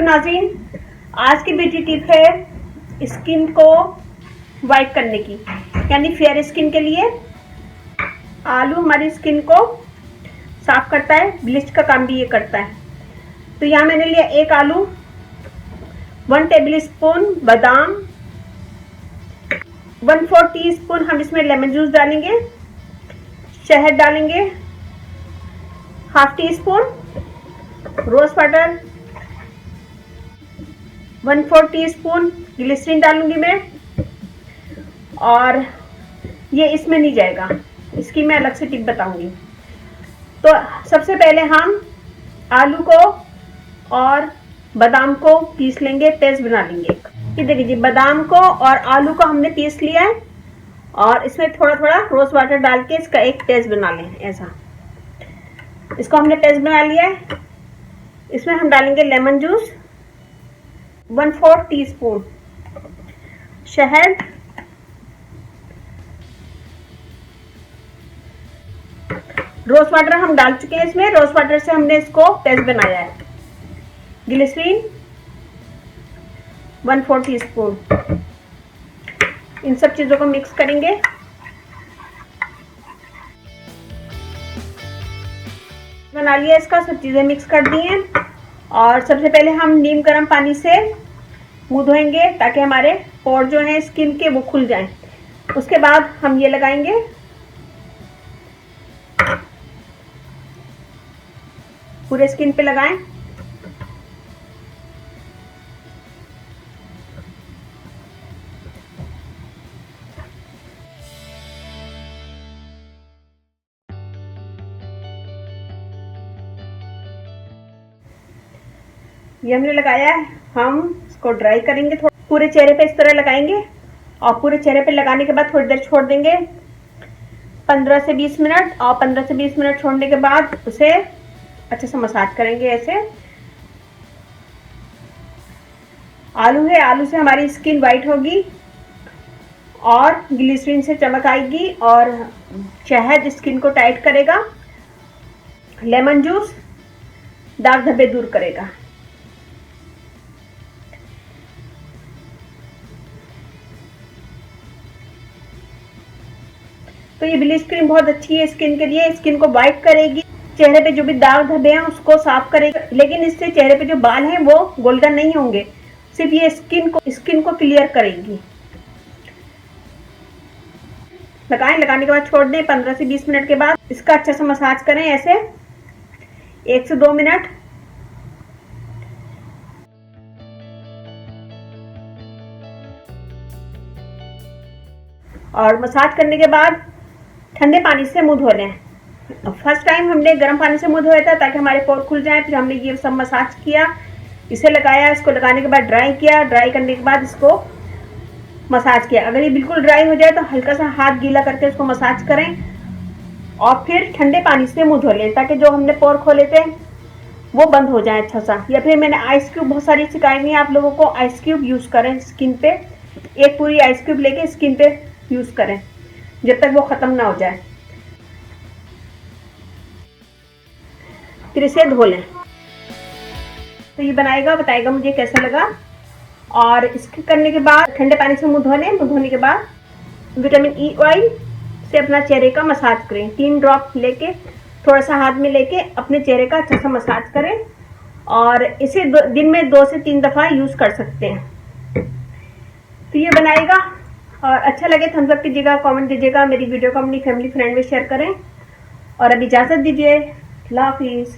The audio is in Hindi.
नाज़रीन, आज की ब्यूटी टिप है स्किन को वाइट करने की, यानी फेयर स्किन के लिए आलू हमारी स्किन को साफ करता है, ब्लीच का काम भी ये करता है। तो यहाँ मैंने लिया एक आलू, 1 टेबल स्पून बादाम, 1/4 टीस्पून हम इसमें लेमन जूस डालेंगे, शहद डालेंगे, ½ teaspoon rose water, 1/4 teaspoon glycerine डालूंगी मैं। और ये इसमें नहीं जाएगा, इसकी मैं अलग से टिप बताऊंगी। तो सबसे पहले हम आलू को और बादाम को पीस लेंगे, पेस्ट बना लेंगे। ये देखिए जी, बादाम को और आलू को हमने पीस लिया है और इसमें थोड़ा थोड़ा रोज वाटर डाल के इसका एक पेस्ट बना लें। ऐसा इसको हमने पेस्ट बना लिया है। इसमें हम डालेंगे लेमन जूस, 1/4 टीस्पून शहद, रोज वाटर हम डाल चुके हैं इसमें, रोज वाटर से हमने इसको पेस्ट बनाया है। Glycerine 1/4 teaspoon. इन सब चीजों को मिक्स करेंगे। बना लिया इसका, सब चीजें मिक्स कर दी हैं। और सबसे पहले हम नीम गर्म पानी से मुंह धोएंगे ताकि हमारे पोर जो हैं स्किन के वो खुल जाएं। उसके बाद हम ये लगाएंगे, पूरे स्किन पे लगाएं। ये हमने लगाया है, हम इसको ड्राई करेंगे। थोड़ा पूरे चेहरे पे इस तरह लगाएंगे और पूरे चेहरे पे लगाने के बाद थोड़ी देर छोड़ देंगे, 15 से 20 मिनट। और 15 से 20 मिनट छोड़ने के बाद उसे अच्छे से मसाज करेंगे। ऐसे आलू है, आलू से हमारी स्किन वाइट होगी और ग्लिसरीन से चमक आएगी और शहद स्किन को टाइट करेगा, लेमन जूस दाग धब्बे दूर करेगा। तो ये ब्लीच क्रीम बहुत अच्छी है स्किन के लिए, स्किन को वाइट करेगी, चेहरे पे जो भी दाग धब्बे हैं उसको साफ करेगी। लेकिन इससे चेहरे पे जो बाल हैं वो गोल्डन नहीं होंगे, सिर्फ ये स्किन को क्लियर करेगी। लगाने के बाद छोड़ दें। 15 से 20 मिनट के बाद इसका अच्छा से मसाज करें, ऐसे 1 से 2 मिनट। और मसाज करने के बाद ठंडे पानी से मुंह धो लें। फर्स्ट टाइम हमने गर्म पानी से मुंह धोया था ताकि हमारे पोर खुल जाए। फिर हमने ये सब मसाज किया, इसे लगाया, इसको लगाने के बाद ड्राई किया, ड्राई करने के बाद इसको मसाज किया। अगर ये बिल्कुल ड्राई हो जाए तो हल्का सा हाथ गीला करके इसको मसाज करें और फिर ठंडे पानी से मुंह धो लें ताकि जो हमने पोर खोले थे वो बंद हो जाए अच्छा सा। या फिर मैंने आइस क्यूब बहुत सारी सिखाई हुई है आप लोगों को, आइस क्यूब यूज करें स्किन पे। एक पूरी आइस क्यूब लेके स्किन पे यूज करें जब तक वो खत्म ना हो जाए, फिर इसे धो लें। तो ये बताएगा मुझे कैसा लगा। और इसके करने के बाद ठंडे पानी से मुंह धो लें। मुंह धोने के बाद विटामिन ई ऑयल से अपना चेहरे का मसाज करें। 3 ड्रॉप लेके थोड़ा सा हाथ में लेके अपने चेहरे का अच्छा सा मसाज करें और इसे दिन में 2 से 3 दफा यूज कर सकते हैं। तो ये बनाएगा और अच्छा लगे थम्स अप कीजिएगा, कमेंट दीजिएगा, मेरी वीडियो को अपनी फैमिली फ्रेंड में शेयर करें। और अब इजाज़त दीजिए, अल्लाह हाफिज़।